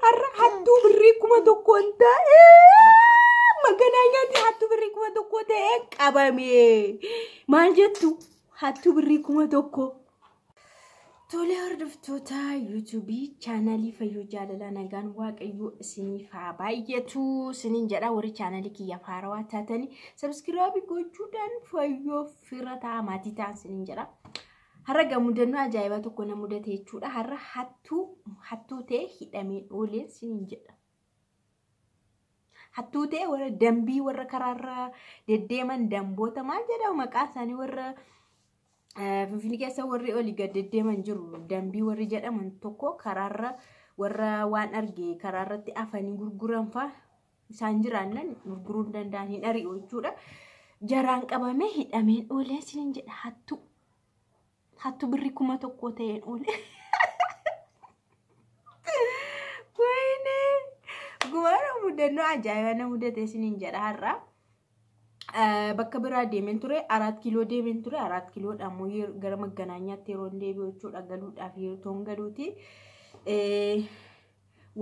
har'a hattuu birrii 1,000 maganaanyatti hattuu birrii 1,000 ta'e qabame maal jettu hattuu birrii 1,000 tole hordoftoota YouTube channelii Fayyuu Jaalala nagaan waaqayyoo isiniif haa baay'atu isiniin jedha warri channelii kiyya faarawaa taatanii subscribe gochuudhaan Fayyuu firata maatii ta'an isiniin jedha har'a gamudannoo ajaa'iba tokko na mudate jechuudha har'a hattuu ta'e hidhamee oolee isiniin jedha hattuu ta'e warra dambii warra karaarra deddeeman damboota maal jedhamu maqaa isaanii warra Finfinnee keessa warri oli gad deddeeman jiru dambii warri jedhaman tokko karaarra warra waan arge karaarratti afanii gurguran fa isaan jiraannan gurguruun danda'an hin ari'u jechuudha jaraan qabame hidhameen oolee isiniin jedha hattuu birrii 1,000 ta'een oolee wayne gumara mudannoo ajaa'iba na mudate isiniin jedha har'a bakka biraa deemen ture 4 kiiloo deemen ture 4 kiiloo dhammoo gara maganaanyaatti yeroo deebi'u jechuudha galuudhaaf yeroo galuuti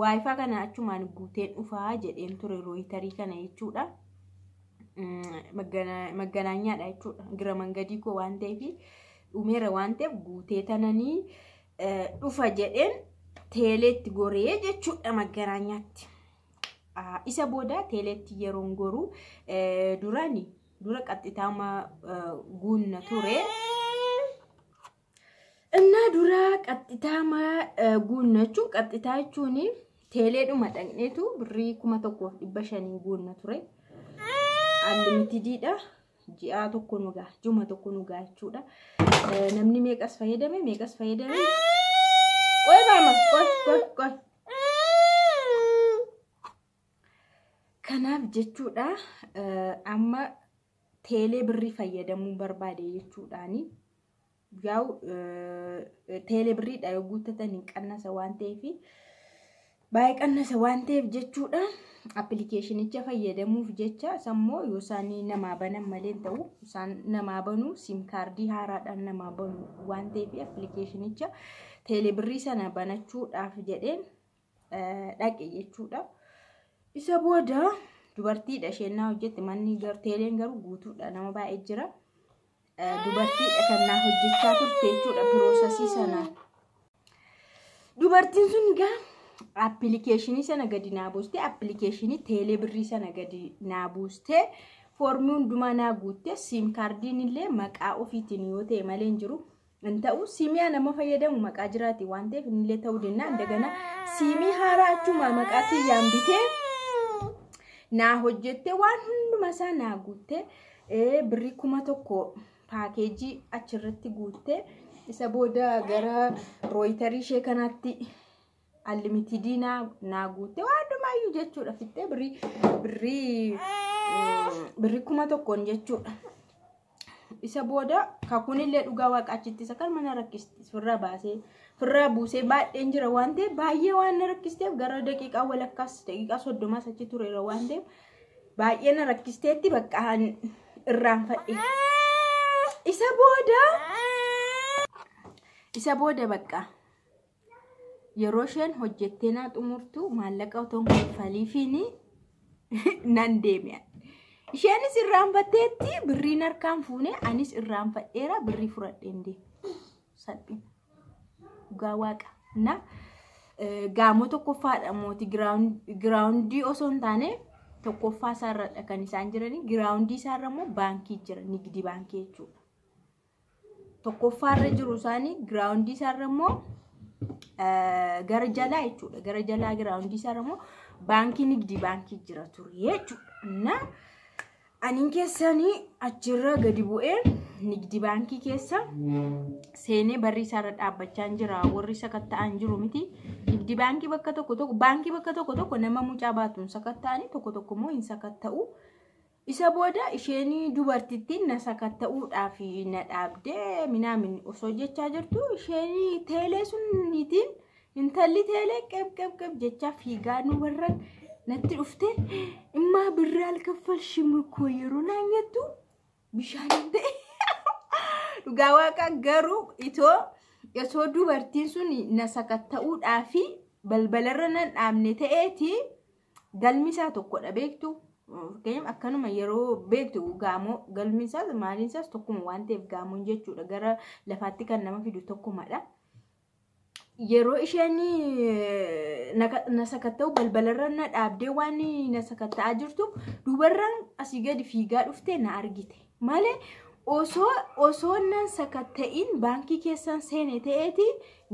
wifi kana achumaan guuteen dhufaa jedheen ture rooyitarii kana jechuudha maganaanyaadha jechuudha gara mangadii koo waan ta'eef dhumeera waan ta'eef guutee tananii dhufa jedheen teeleetti goree jechuudha maganaanyaatti isa booda teeleetti yeroon goru dura qaxxitaama guunna ture inna dura qaxxitaama guunna jechuun qaxxitaa jechuun teeleedhuma dhaqneetu birrii 1,500 guunna ture unlimitedidha ji'a tokko nugaa juma tokko nugaa jechuudha namni meeqas fayyadame qoy mama qoy kanaaf jechuudha amma teelee birrii fayyadamuu barbaade jechuudhaani yaa'u teelee birriidha yoo guuttatan hin qannasa waan ta'eef baay'ee qannasa waan ta'eef jechuudha appilikeeshinicha fayyadamuuf jecha sammoo yoo isaan namaa banan malee ta'u isaan namaa banu sim kaardii haaraadhaan namaa banu waan ta'eef appilikeeshinicha teelee birrii sana banachuudhaaf jedheen dhaqe jechuudha isa booda dubartiidha isheenaa hojjette manni teeleen garuu guutuudha nama baay'ee jira dubartiidha kannaa hojjechaa turte jechuudha piroosesii sana dubartiin sun gaa appilikeeshinii sana gadi naa buuste appilikeeshinii teelee birrii sana gadi naa buuste foormii hundumaa naa guutte sim kaardiin illee maqaa ofiitiin yoo ta'e malee hin jiru ta'u siimiyaa nama fayyadamu maqaa jiraati waan ta'eef illee ta'uu danda'a ndagana siimii haaraa achuma maqaa kiyyaan bitee naa hojjette waan hunduma isaa naa guutte birrii 1,000 paakeejii achirratti guutte isa booda gara rooyitarii ishee kanaatti unlimitedii naa guutte waan hundumaayyuu jechuudha fittee birrii 1,000 jechuudha isa booda kakunillee dhugaa waaqachitti isa kan mana rakkisti firraa buusee baadheen jira waan ta'eef baay'ee waan na rakkisteef gara daqiiqaa walakkaas daqiiqaa 30 achi tureera waan ta'eef baay'ee na rakkisteetti bakka irraanfadhe isa booda bakka yeroo isheen hojjettee naa xumurtu maallaqa otoo kaffaliifiin nan deeme isheenis irraanfatteetti birriin harkaan fuune anis irraanfadheera birrii fudhadheen deeme salphina dhugaa waaqa na gaamoo tokkoffaadha mooti giraawundii osoo hin taane tokkoffaa isaarradha kan isaan jiranii giraawundii isaarra immoo baankii jira nigdi baankii jechuudha tokkoffaarra jiru isaanii giraawundii isaarra immoo gara jalaa jechuudha gara jalaa giraawundii isaarra immoo baankii nigdi baankii jira ture jechuudha na anin keessanii achirra gadi bu'ee nigdi baankii keessa seenee barri isaarra dhaabbachaa jira warri sakatta'an jiru miti nigdi baankii bakka tokko nama mucaa baatuun sakatta'anii tokko immoo hin sakatta'u isa booda isheenii dubartittiin na sakatta'uudhaaf na dhaabdee minaamin osoo jechaa jirtu isheenii teelee suniitiin intalli teelee qeb jechaa fiigaa nu warran natti dhufte imma birraal kaffalshimu koo yeroo naanyattu bishaan ta'e dhugaa waaqa garuu itoo dubartiin sun na sakatta'uudhaaf balbalarra nan dhaabne ta'eeti galmisaa tokkodha beektu. Fakkeenyaaf akkanuma yeroo beektu gaamoo galmisaa maaliinsaas tokkuma waan ta'eef gaamoon jechuudha gara lafaatti kan nama fidu tokkumadha. Yeroo isheen na sakatta'u balbalarra na dhaabdee waan na sakatta'aa jirtu dubarran asii gadi fiigaa dhuftee na argite malee osoo nan sakatta'in baankii keessan seene ta'eeti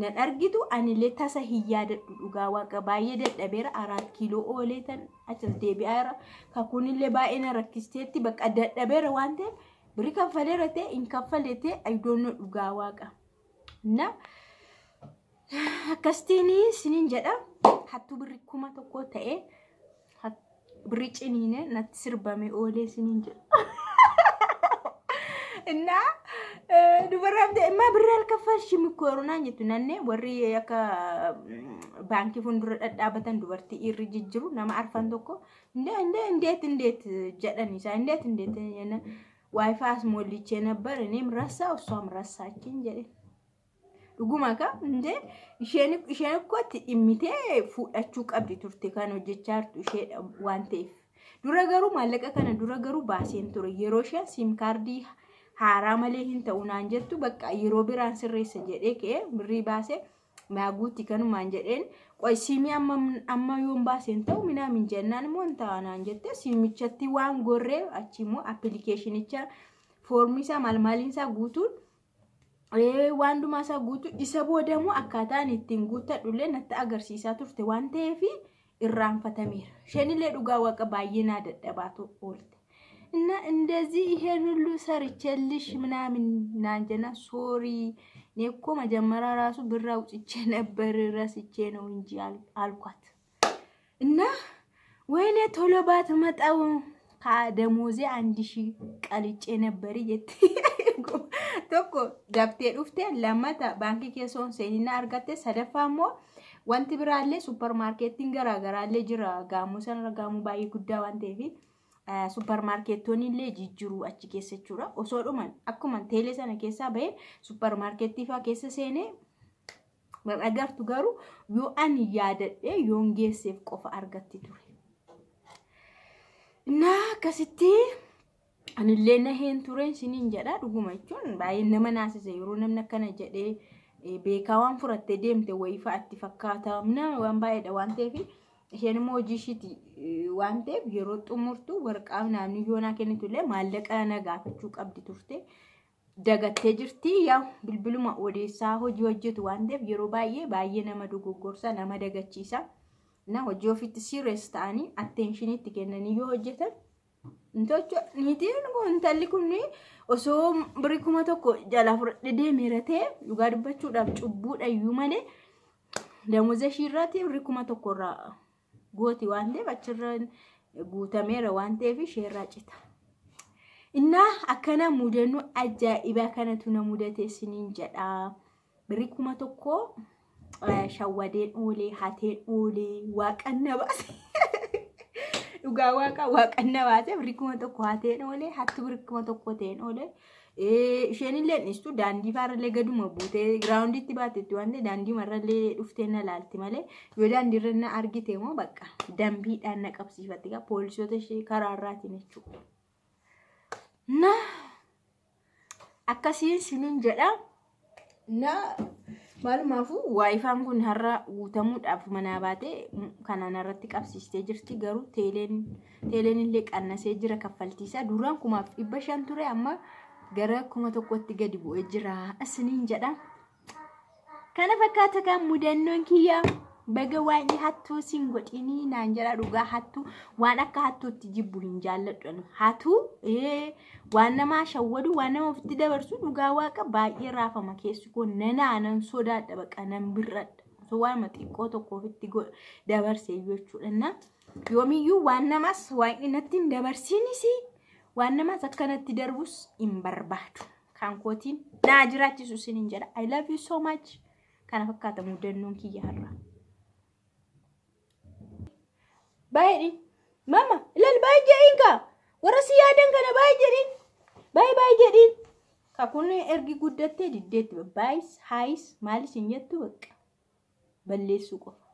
nan argitu anillee tasa hin yaadadhu dhugaa waaqa baay'ee dadhabeera 4 kiiloo oolee tan achas deebi'aara kakunillee baay'ee na rakkisteetti bakka dadhabeera waan ta'eef birri kaffaleera ta'e hin kaffalee ta'e aydoonno dhugaa waaqa na akkastini sinin jedha hattu birri 1,000 ta'e birri ciniine natti sirbame oolee sinin jedha inna dubarraaf ta'e ma birri alkaffalshi mikkoorunaa jettu nanne warri akka baankii fuuldura dhadhaabatan dubartii irri jijjiru nama arfan tokko እንዴት jedhani isa እንዴት ዋይፋስ ሞልቼ ነበር እኔም ረሳው እሷም ረሳችኝ jedhe dhuguma ka isheen እኮ immitee fuudhachuu qabdi turte kan hojjechaa jirtu ishee waan ta'eef dura garuu maallaqa kana dura garuu baaseen ture yeroo isheen sim kaardii haaraa malee hin ta'u naan jettu bakka yeroo biraan sirreessa jedhee kee birrii baasee maaguutti kanumaan jedheen qoy simii amma yoon baaseen ta'u minaamin jennaan immoo ta'anaan jette simichatti waan gorree achi immoo appilikeeshinicha foormisaa maaliinsaa guutuun waan dumaasaa guutu isa boodamu akkaataan ittiin guutadhullee natti agarsiisaa turte waan ta'eef irraanfatameera. Isheenillee dhugaa waaqa baay'ee naa dadhabaatu oolte. እና እንደዚህ ይሄን ሁሉ ሰርቼልሽ ምናምን ናንጀና ሶሪ ኔኮ መጀመሪያ ራሱ ብር አውጥቼ ነበር ረስቼ ነው እንጂ አልኳት። እና ወይኔ ቶሎ ባትመጣው ካደሞዜ 1000 ቀልጬ ነበር ይት tokko dabtee dhufte lamata baankii keessoon seenina argatte sadaffammoo wanti biraallee supermarketiin garaagaraallee jira gaamoo sanarra gaamoo baay'ee guddaa waan ta'eef supermarketoonni illee jijjiru achi keessa jechuudha osoo dhuman akkuma teelee sana keessaa bahee supermarketii faa keessa seenee agartu garuu yoo ani yaadadhe yoon geesseef qofa argatti ture. Na akkasitti anillee na heen tureen sinin jedha dhuguma jechuun baay'ee nama naasise yeroo namni akkana jedhee beekaa waan furattee deemte wayifa itti fakkaata nama waan baay'eedha waan ta'eef isheen immoo hojii ishiiti waan ta'eef yeroo xumurtu warqaa naannoo yoonaa kennitullee maallaqa na gaafachuu qabdi turte dagattee jirti yaa bilbiluma odeessaa hojii hojjetu waan ta'eef yeroo baay'ee nama dogoggorsa nama dagachiisa na hojii ofitti serious ta'anii attentionitti kennanii yoo hojjetan Ntocho nitiin kun talli kunni osoo birri 1,000 jala fudhadhe deemeerate dhugaa dubbachuudhaaf cubbuudha iyyuu malee damuuza shirraati birri 1,000 irraa gooti waan ta'eef achirra guutameera waan ta'eef sheerraa cita. Inna akkana mudannoo ajaa'ibaa kanatu na mudate siniin jedha birri 1,000 shawwadeen oolee hateen oolee waaqanna baase. Dhugaa waaqa waaqanna baase birri 1,000 hateen oolee hattu birri 1,000 ta'een oolee isheenillee dhiistu daandii faarallee gaduma buutee giraawundiitti baatetti waan ta'e daandii marrallee dhuftee na laalti malee yoo daandiirra na argite immoo bakka dambiidhaan na qabsiifatti gaa poolisoota ishee karaarraatiin jechuudha. Na akkasiin siniin jedha na Malumaafu waayifaan kun har'a guutamuudhaaf manaa baatee kanaan irratti qabsiistee jirti garuu teeleen illee qannasee jira kaffaltiisaa duraan 500 ture amma gara 1,000tti gadi bu'ee jira asiniin jedha. Kana fakkaata kan mudannoon kiyyaa baga waan hattuu sin godhini naan jedha dhugaa hattuu waan akka hattuutti jibbu hin jaalladhu hattuu waan nama shawwadu waan nama ofitti dabarsu dhugaa waaqa baay'ee raafama keessi kun nanaanan sodaadha baqa nan birradha so waan xiqqoo tokko ofitti dabarsee jechuudha yoomiyyuu waan namas waan inatti hin dabarsiinis waan namas akkanatti darbus hin barbaadu kan kootiin naa jiraachisu sinin jedha I love you so much kana fakkaata mudannoon kiyya har'a. Bye, Mama. Ilal bye jedhin ka. Warra si yaadan kana bye jedhin. Bye jedhin. Ka kun ergi guddattee diddeetti bye highs maalis hin jettu bakka balleessuu qofa.